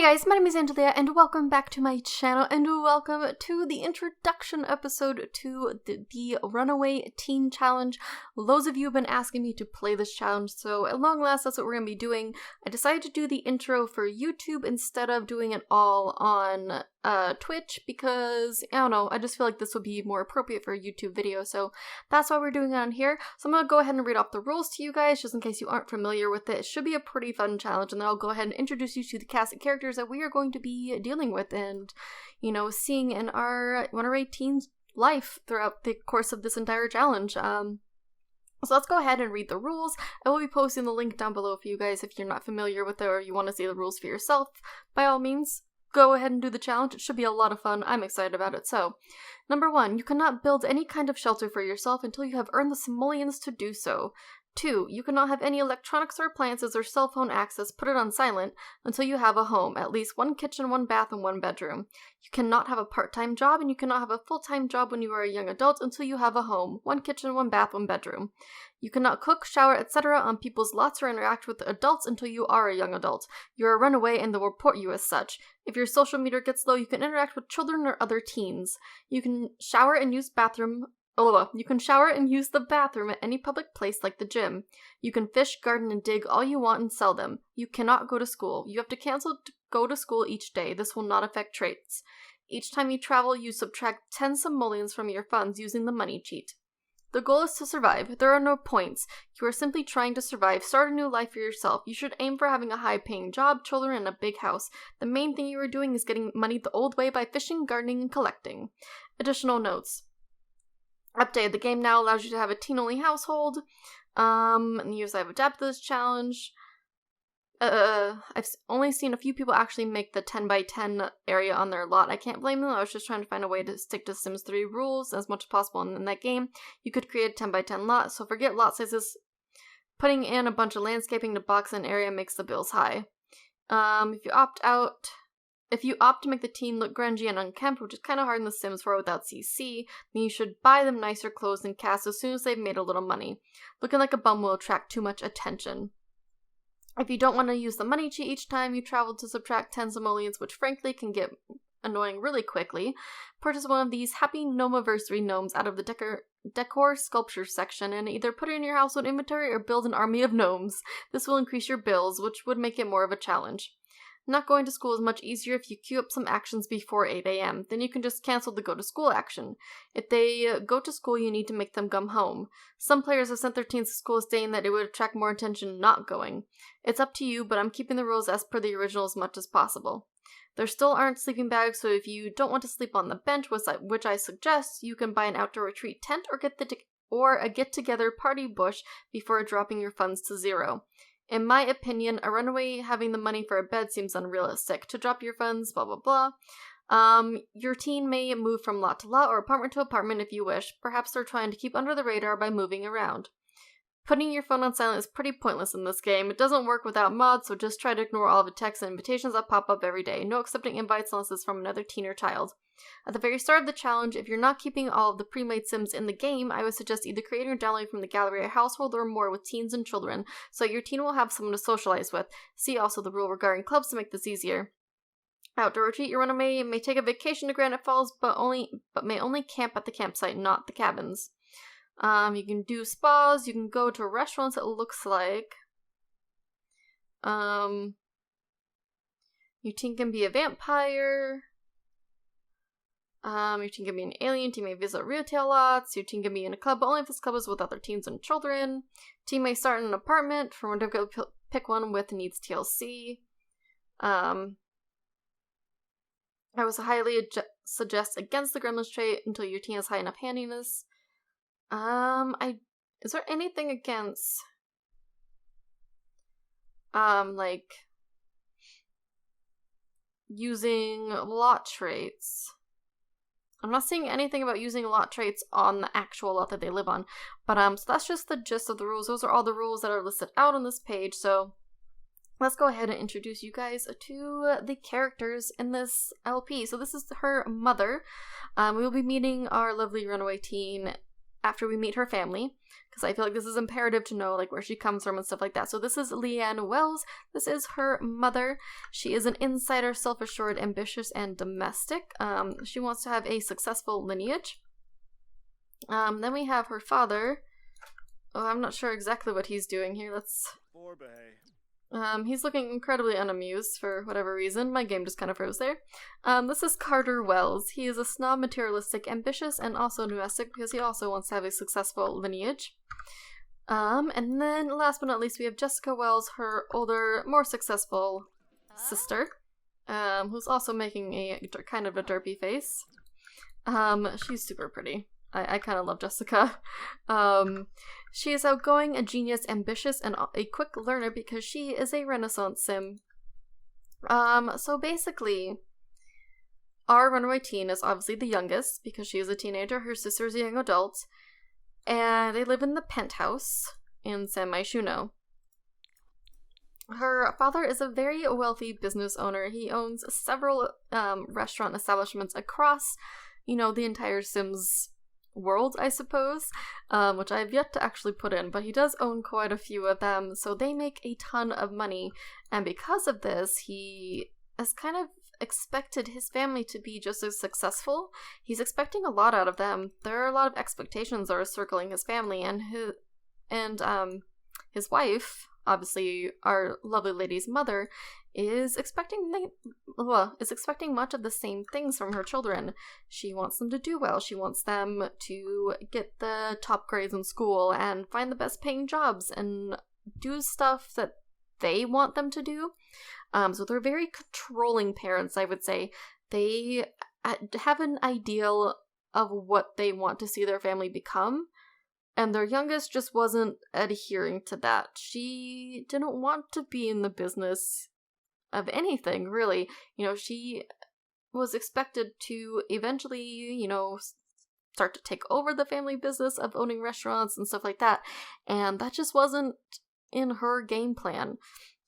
Hey guys, my name is Angelia, and welcome back to my channel, and welcome to the introduction episode to the Runaway Teen Challenge. Those of you have been asking me to play this challenge, so at long last, that's what we're going to be doing. I decided to do the intro for YouTube instead of doing it all on Twitch, because, I don't know, I just feel like this would be more appropriate for a YouTube video, so that's why we're doing it on here. So I'm going to go ahead and read off the rules to you guys, just in case you aren't familiar with it. It should be a pretty fun challenge, and then I'll go ahead and introduce you to the cast of characters that we are going to be dealing with and, you know, seeing in our Runaway Teen's life throughout the course of this entire challenge. So let's go ahead and read the rules. I will be posting the link down below for you guys if you're not familiar with it or you want to see the rules for yourself. By all means, go ahead and do the challenge. It should be a lot of fun. I'm excited about it. So, number 1, you cannot build any kind of shelter for yourself until you have earned the simoleons to do so. 2, you cannot have any electronics or appliances or cell phone access. Put it on silent until you have a home, at least 1 kitchen, 1 bath, and 1 bedroom. You cannot have a part-time job, and you cannot have a full-time job when you are a young adult until you have a home, 1 kitchen, 1 bath, 1 bedroom. You cannot cook, shower, etc. on people's lots or interact with adults until you are a young adult. You're a runaway and they'll report you as such. If your social meter gets low, you can interact with children or other teens. You can shower and use the bathroom at any public place like the gym. You can fish, garden, and dig all you want and sell them. You cannot go to school. You have to cancel to go to school each day. This will not affect traits. Each time you travel, you subtract 10 simoleons from your funds using the money cheat. The goal is to survive. There are no points. You are simply trying to survive. Start a new life for yourself. You should aim for having a high-paying job, children, and a big house. The main thing you are doing is getting money the old way by fishing, gardening, and collecting. Additional notes. Update. The game now allows you to have a teen-only household. And years I've adapted to this challenge. I've only seen a few people actually make the 10 by 10 area on their lot. I can't blame them. I was just trying to find a way to stick to Sims 3 rules as much as possible in that game. You could create a 10 by 10 lot, so forget lot sizes. Putting in a bunch of landscaping to box an area makes the bills high. If you opt to make the teen look grungy and unkempt, which is kind of hard in The Sims 4 without CC, then you should buy them nicer clothes and cast as soon as they've made a little money. Looking like a bum will attract too much attention. If you don't want to use the money cheat each time you travel to subtract 10 simoleons, which frankly can get annoying really quickly, purchase one of these Happy Gnomeversary gnomes out of the decor sculpture section and either put it in your household inventory or build an army of gnomes. This will increase your bills, which would make it more of a challenge. Not going to school is much easier if you queue up some actions before 8 a.m. Then you can just cancel the go to school action. If they go to school, you need to make them come home. Some players have sent their teens to school saying that it would attract more attention not going. It's up to you, but I'm keeping the rules as per the original as much as possible. There still aren't sleeping bags, so if you don't want to sleep on the bench, which I suggest, you can buy an outdoor retreat tent or a get-together party bush before dropping your funds to 0. In my opinion, a runaway having the money for a bed seems unrealistic. To drop your funds, blah blah blah. Your teen may move from lot to lot or apartment to apartment if you wish. Perhaps they're trying to keep under the radar by moving around. Putting your phone on silent is pretty pointless in this game. It doesn't work without mods, so just try to ignore all the texts and invitations that pop up every day. No accepting invites unless it's from another teen or child. At the very start of the challenge, if you're not keeping all of the pre-made Sims in the game, I would suggest either creating or downloading from the gallery a household or more with teens and children, so your teen will have someone to socialize with. See also the rule regarding clubs to make this easier. Outdoor retreat, your runaway may take a vacation to Granite Falls, but may only camp at the campsite, not the cabins. You can do spas, you can go to restaurants, it looks like. Your teen can be a vampire. Your teen can be an alien, teen may visit retail lots, your teen can be in a club, but only if this club is with other teens and children. Teen may start in an apartment, from where to pick one with needs TLC. I would highly suggest against the gremlins trait until your teen has high enough handiness. Is there anything against, like, using lot traits? I'm not seeing anything about using lot traits on the actual lot that they live on, but, so that's just the gist of the rules. Those are all the rules that are listed out on this page, so let's go ahead and introduce you guys to the characters in this LP. So this is her mother. We will be meeting our lovely runaway teen after we meet her family, because I feel like this is imperative to know, like, where she comes from and stuff like that. So this is Leanne Wells. This is her mother. She is an insider, self-assured, ambitious, and domestic. She wants to have a successful lineage. Then we have her father. Oh, I'm not sure exactly what he's doing here. He's looking incredibly unamused for whatever reason. My game just kind of froze there. This is Carter Wells. He is a snob, materialistic, ambitious, and also domestic because he also wants to have a successful lineage. And then last but not least, we have Jessica Wells, her older, more successful sister, who's also making a kind of a derpy face. She's super pretty. I kind of love Jessica. She is outgoing, a genius, ambitious, and a quick learner because she is a Renaissance sim. So basically, our runaway teen is obviously the youngest because she is a teenager. Her sister is a young adult, and they live in the penthouse in San Myshuno. Her father is a very wealthy business owner. He owns several restaurant establishments across, the entire Sims world, I suppose, which I've yet to actually put in, but he does own quite a few of them, so they make a ton of money, and because of this, he has kind of expected his family to be just as successful. He's expecting a lot out of them. There are a lot of expectations that are circling his family, and his wife, obviously our lovely lady's mother, is expecting much of the same things from her children. She wants them to do well. She wants them to get the top grades in school and find the best paying jobs and do stuff that they want them to do. So they're very controlling parents, I would say. They have an ideal of what they want to see their family become, and their youngest just wasn't adhering to that. She didn't want to be in the business of anything, really. She was expected to eventually, start to take over the family business of owning restaurants and stuff like that, and that just wasn't in her game plan.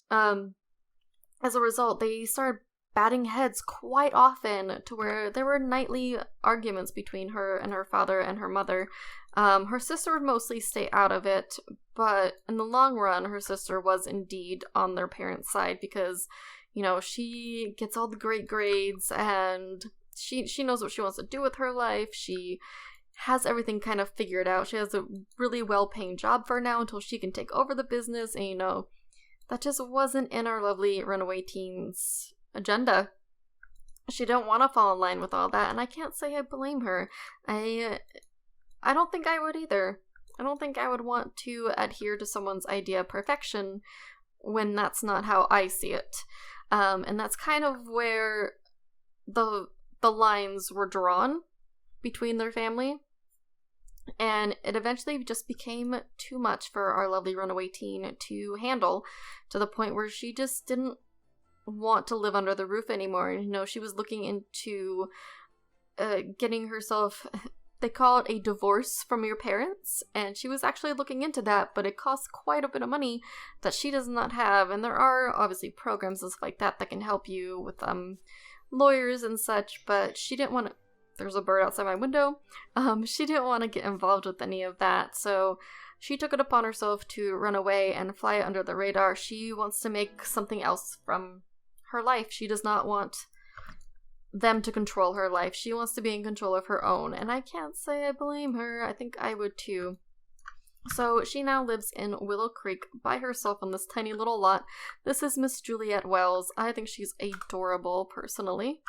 As a result, they started batting heads quite often to where there were nightly arguments between her and her father and her mother. Her sister would mostly stay out of it, but in the long run, her sister was indeed on their parents' side because, she gets all the great grades and she knows what she wants to do with her life. She has everything kind of figured out. She has a really well-paying job for now until she can take over the business, and, that just wasn't in our lovely runaway teen's agenda. She didn't want to fall in line with all that, and I can't say I blame her. I don't think I would either. I don't think I would want to adhere to someone's idea of perfection when that's not how I see it. And that's kind of where the lines were drawn between their family. And it eventually just became too much for our lovely runaway teen to handle, to the point where she just didn't want to live under the roof anymore. She was looking into getting herself, they call it a divorce from your parents, and she was actually looking into that, but it costs quite a bit of money that she does not have, and there are obviously programs and stuff like that can help you with lawyers and such, but she didn't want to. There's a bird outside my window. She didn't want to get involved with any of that, so she took it upon herself to run away and fly under the radar. She wants to make something else from her life. She does not want them to control her life. She wants to be in control of her own, and I can't say I blame her. I think I would too. So she now lives in Willow Creek by herself on this tiny little lot. This is Miss Juliet Wells. I think she's adorable, personally.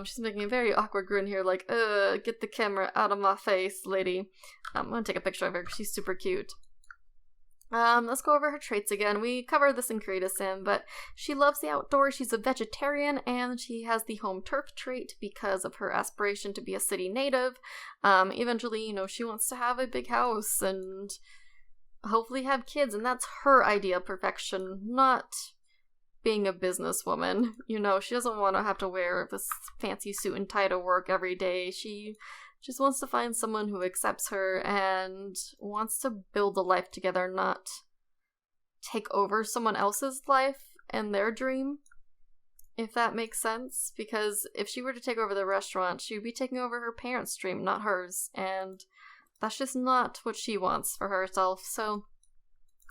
She's making a very awkward grin here, like, get the camera out of my face, lady. I'm gonna take a picture of her because she's super cute. Let's go over her traits again. We covered this in Create a Sim, but she loves the outdoors, she's a vegetarian, and she has the home turf trait because of her aspiration to be a city native. Eventually, she wants to have a big house and hopefully have kids, and that's her idea of perfection, not being a businesswoman. She doesn't want to have to wear this fancy suit and tie to work every day. She just wants to find someone who accepts her and wants to build a life together, not take over someone else's life and their dream, if that makes sense. Because if she were to take over the restaurant, she would be taking over her parents' dream, not hers. And That's just not what she wants for herself, so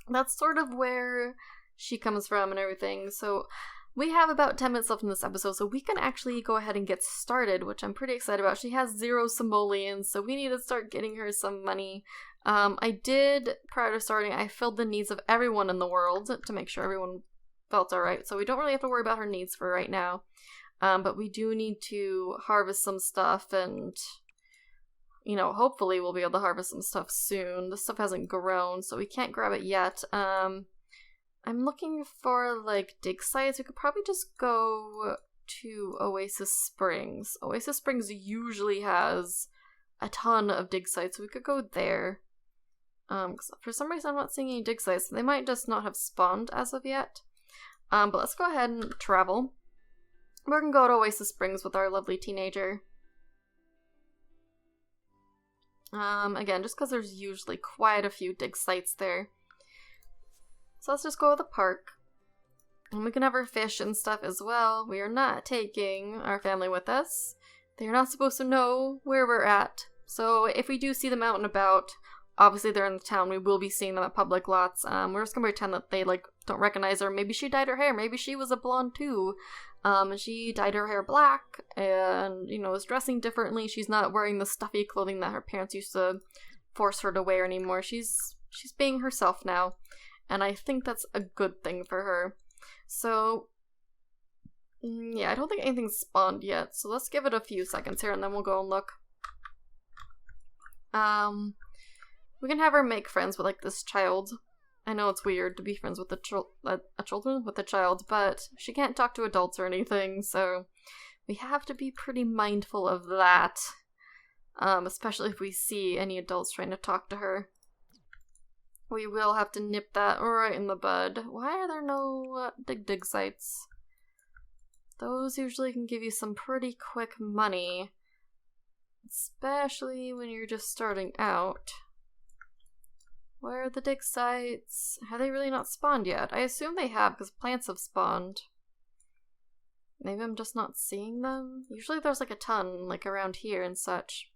that's sort of where she comes from and everything. So we have about 10 minutes left in this episode, so we can actually go ahead and get started, which I'm pretty excited about. She has 0 simoleons, so we need to start getting her some money. I did, prior to starting, I filled the needs of everyone in the world to make sure everyone felt alright, so we don't really have to worry about her needs for right now. But we do need to harvest some stuff, and, you know, hopefully we'll be able to harvest some stuff soon. This stuff hasn't grown, so we can't grab it yet. I'm looking for, like, dig sites. We could probably just go to Oasis Springs. Oasis Springs usually has a ton of dig sites, so we could go there. 'Cause for some reason I'm not seeing any dig sites. They might just not have spawned as of yet. But let's go ahead and travel. We're gonna go to Oasis Springs with our lovely teenager. Again, just because there's usually quite a few dig sites there. So let's just go to the park. And we can have our fish and stuff as well. We are not taking our family with us. They are not supposed to know where we're at. So if we do see them out and about, obviously they're in the town, we will be seeing them at public lots. We're just gonna pretend that they, like, don't recognize her. Maybe she dyed her hair. Maybe she was a blonde too. And she dyed her hair black and, you know, is dressing differently. She's not wearing the stuffy clothing that her parents used to force her to wear anymore. She's being herself now. And I think that's a good thing for her. So, yeah, I don't think anything's spawned yet. So let's give it a few seconds here and then we'll go and look. We can have her make friends with, like, this child. I know it's weird to be friends with a child, but she can't talk to adults or anything, so we have to be pretty mindful of that. Especially if we see any adults trying to talk to her. We will have to nip that right in the bud. Why are there no dig sites? Those usually can give you some pretty quick money. Especially when you're just starting out. Where are the dig sites? Have they really not spawned yet? I assume they have, because plants have spawned. Maybe I'm just not seeing them? Usually there's, like, a ton, like, around here and such.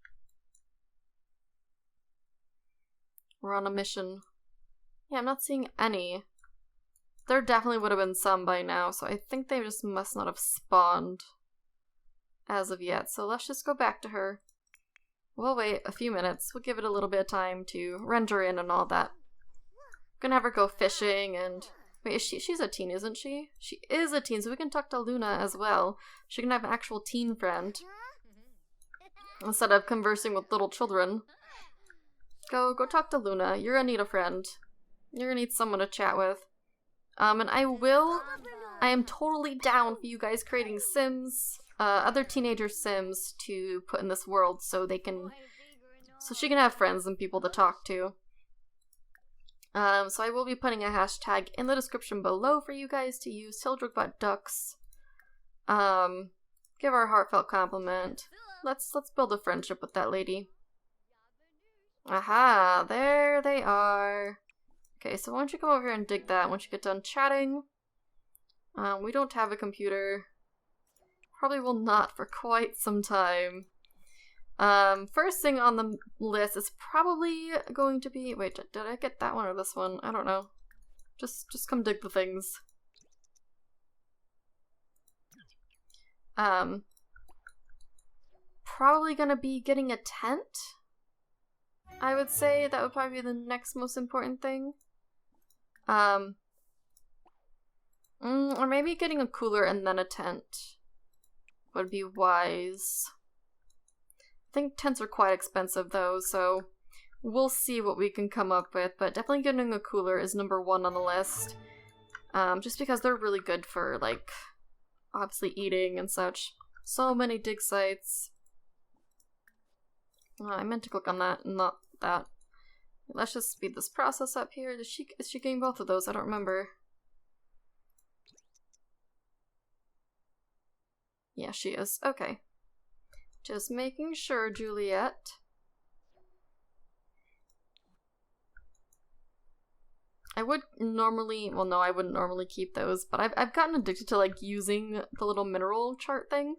We're on a mission. Yeah, I'm not seeing any. There definitely would have been some by now, so I think they just must not have spawned as of yet. So let's just go back to her. We'll wait a few minutes. We'll give it a little bit of time to render in and all that. Gonna have her go fishing and... Wait, she's a teen, isn't she? She is a teen, so we can talk to Luna as well. She can have an actual teen friend. Instead of conversing with little children. Go talk to Luna. You're gonna need a friend. You're gonna need someone to chat with. And I am totally down for you guys creating Sims. Other teenager Sims to put in this world so she can have friends and people to talk to. So I will be putting a hashtag in the description below for you guys to use. @ducks. Give her a heartfelt compliment. Let's build a friendship with that lady. Aha, there they are. Okay, so why don't you come over here and dig that once you get done chatting. We don't have a computer. Probably will not for quite some time. First thing on the list is probably going to be... Wait, did I get that one or this one? I don't know. Just come dig the things. Probably gonna be getting a tent? I would say that would probably be the next most important thing. Or maybe getting a cooler and then a tent would be wise. I think tents are quite expensive though, so we'll see what we can come up with, but definitely getting a cooler is #1 on the list. Just because they're really good for, like, obviously eating and such. So many dig sites. Oh, I meant to click on that, not that. Let's just speed this process up here. Is she getting both of those? I don't remember. Yeah, she is. Okay. Just making sure, Juliet. I would normally, well no, I wouldn't normally keep those, but I've gotten addicted to, like, using the little mineral chart thing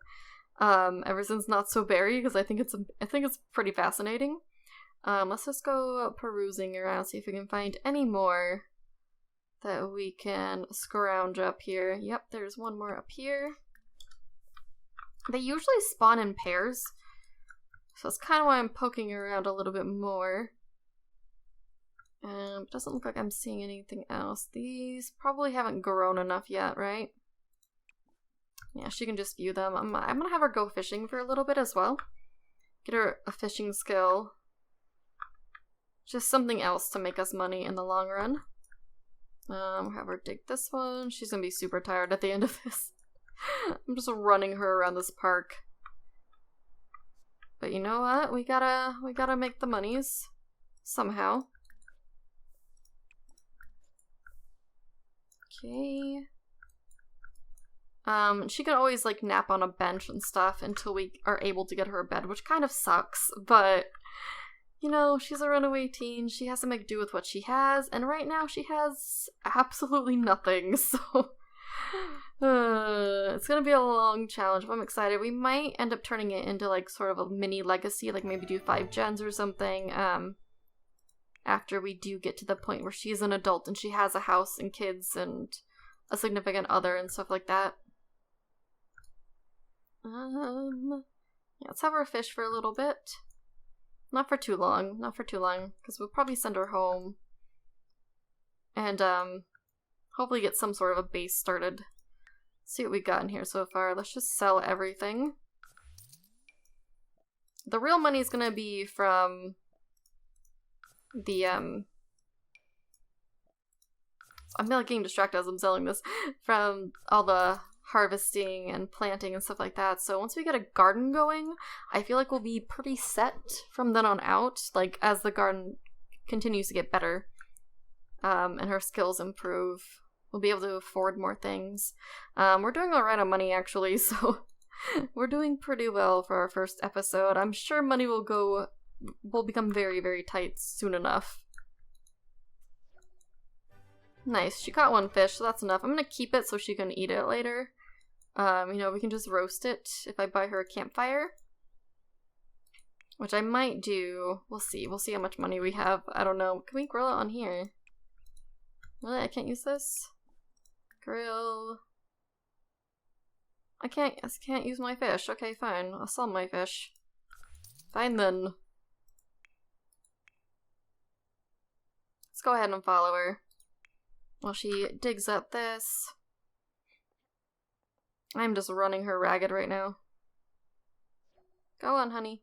ever since Not So Berry, because I think it's pretty fascinating. Let's just go perusing around, see if we can find any more that we can scrounge up here. Yep, there's one more up here. They usually spawn in pairs, so that's kind of why I'm poking around a little bit more. Doesn't look like I'm seeing anything else. These probably haven't grown enough yet, right? Yeah, she can just view them. I'm gonna have her go fishing for a little bit as well. Get her a fishing skill. Just something else to make us money in the long run. Have her dig this one. She's gonna be super tired at the end of this. I'm just running her around this park. But you know what? We gotta make the monies. Somehow. Okay. She can always, like, nap on a bench and stuff until we are able to get her a bed, which kind of sucks, but, you know, she's a runaway teen, she has to make do with what she has, and right now she has absolutely nothing, so it's gonna be a long challenge, but I'm excited. We might end up turning it into, like, sort of a mini legacy, like maybe do 5 gens or something, after we do get to the point where she's an adult and she has a house and kids and a significant other and stuff like that. Yeah, let's have her fish for a little bit. Not for too long, because we'll probably send her home. And, hopefully get some sort of a base started. Let's see what we got in here so far. Let's just sell everything. The real money is gonna be from the, I'm like getting distracted as I'm selling this, from all the harvesting and planting and stuff like that. So once we get a garden going, I feel like we'll be pretty set from then on out, like as the garden continues to get better, and her skills improve, we'll be able to afford more things. We're doing alright on money actually, so we're doing pretty well for our first episode. I'm sure money will become very, very tight soon enough. Nice, she caught 1 fish, so that's enough. I'm gonna keep it so she can eat it later. You know, we can just roast it if I buy her a campfire. Which I might do. We'll see how much money we have. I don't know. Can we grill it on here? Really? I can't use this? Grill. I can't use my fish. Okay, fine. I'll sell my fish. Fine then. Let's go ahead and follow her while she digs up this. I'm just running her ragged right now. Go on, honey.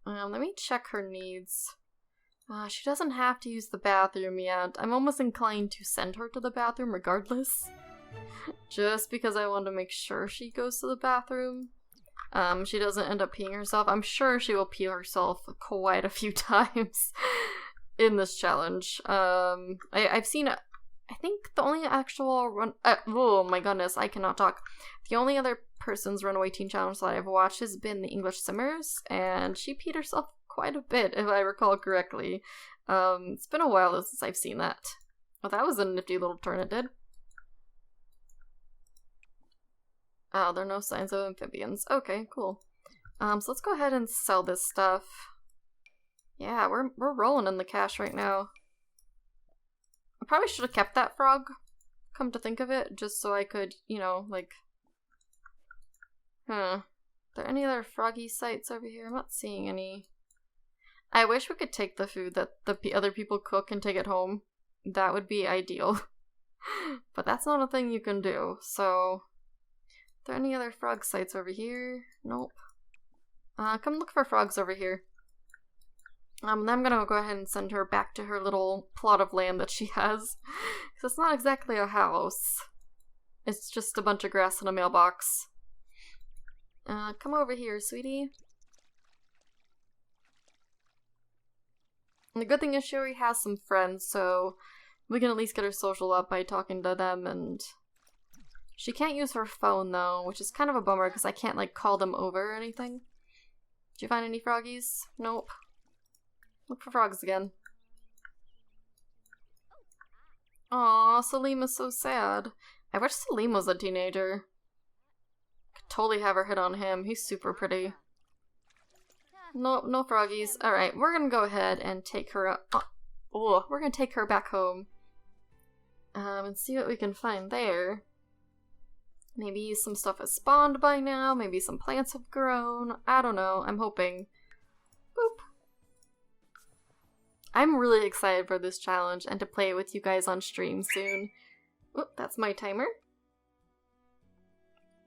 Let me check her needs. She doesn't have to use the bathroom yet. I'm almost inclined to send her to the bathroom regardless. Just because I want to make sure she goes to the bathroom. She doesn't end up peeing herself. I'm sure she will pee herself quite a few times in this challenge. I've seen, I think the only actual oh my goodness, I cannot talk. The only other person's Runaway Teen challenge that I've watched has been the English Simmers, and she peed herself quite a bit, if I recall correctly. It's been a while since I've seen that. Oh, that was a nifty little turn it did. Oh, there are no signs of amphibians. Okay, cool. So let's go ahead and sell this stuff. Yeah, we're rolling in the cash right now. I probably should have kept that frog, come to think of it, just so I could, you know, like... Are there any other froggy sites over here? I'm not seeing any. I wish we could take the food that the other people cook and take it home. That would be ideal. But that's not a thing you can do, so... Are there any other frog sites over here? Nope. Come look for frogs over here. Then I'm gonna go ahead and send her back to her little plot of land that she has. Because it's not exactly a house. It's just a bunch of grass and a mailbox. Come over here, sweetie. And the good thing is she already has some friends, so we can at least get her social up by talking to them, and... She can't use her phone, though, which is kind of a bummer, because I can't, like, call them over or anything. Did you find any froggies? Nope. Look for frogs again. Aw, Salim is so sad. I wish Salim was a teenager. Could totally have her hit on him. He's super pretty. no froggies. Alright, we're gonna go ahead and take her up. Oh, we're gonna take her back home. And see what we can find there. Maybe some stuff has spawned by now. Maybe some plants have grown. I don't know. I'm hoping. Boop. I'm really excited for this challenge and to play it with you guys on stream soon. Oop, that's my timer.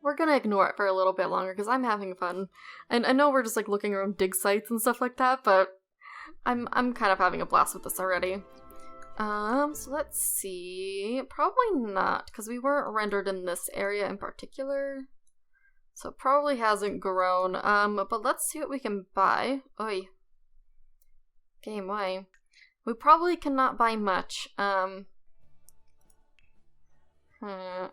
We're gonna ignore it for a little bit longer because I'm having fun. And I know we're just like looking around dig sites and stuff like that, but I'm kind of having a blast with this already. So let's see. Probably not, because we weren't rendered in this area in particular. So it probably hasn't grown. But let's see what we can buy. Oi. Game, why? We probably cannot buy much. I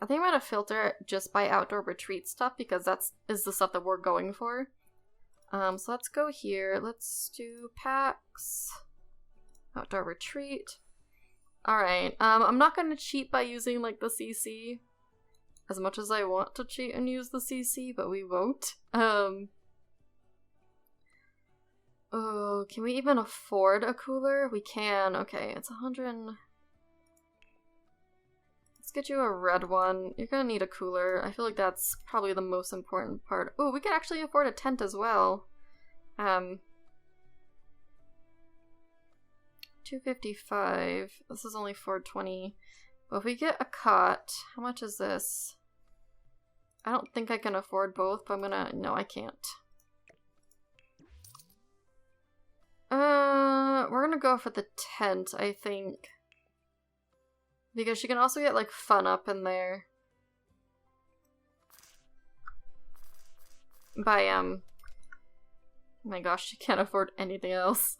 think I'm gonna filter it just by outdoor retreat stuff, because is the stuff that we're going for. So let's go here. Let's do packs. Outdoor retreat. Alright, I'm not gonna cheat by using, like, the CC. As much as I want to cheat and use the CC, but we won't. Oh, can we even afford a cooler? We can. Okay, it's 100. Let's get you a red one. You're gonna need a cooler. I feel like that's probably the most important part. Oh, we could actually afford a tent as well. 255. This is only 420. But if we get a cot, how much is this? I don't think I can afford both, but no, I can't. We're gonna go for the tent, I think. Because she can also get, like, fun up in there. By, oh my gosh, she can't afford anything else.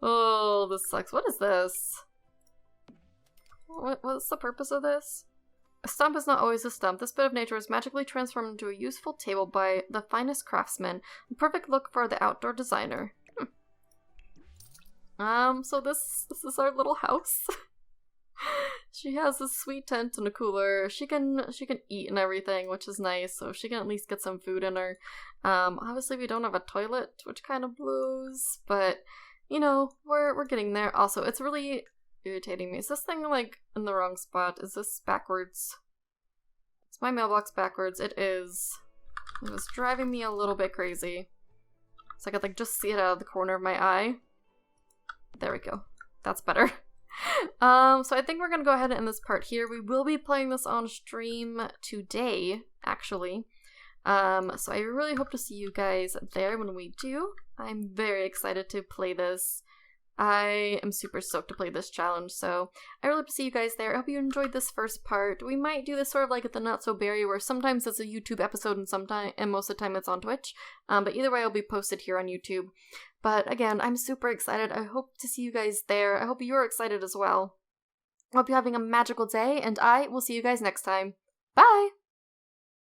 Oh, this sucks. What is this? What's the purpose of this? A stump is not always a stump. This bit of nature is magically transformed into a useful table by the finest craftsman. A perfect look for the outdoor designer. So this is our little house. She has a sweet tent and a cooler. She can eat and everything, which is nice, so she can at least get some food in her. Obviously we don't have a toilet, which kind of blows, but you know, we're getting there. Also, it's really irritating me. Is this thing, like, in the wrong spot? Is this backwards? Is my mailbox backwards? It is. It was driving me a little bit crazy. So I could, like, just see it out of the corner of my eye. There we go. That's better. So I think we're gonna go ahead and end this part here. We will be playing this on stream today, actually. So I really hope to see you guys there when we do. I'm very excited to play this. I am super stoked to play this challenge, so I really hope to see you guys there. I hope you enjoyed this first part. We might do this sort of like at the Not So Berry, where sometimes it's a YouTube episode and most of the time it's on Twitch. But either way, it'll be posted here on YouTube. But again, I'm super excited. I hope to see you guys there. I hope you're excited as well. I hope you're having a magical day, and I will see you guys next time. Bye!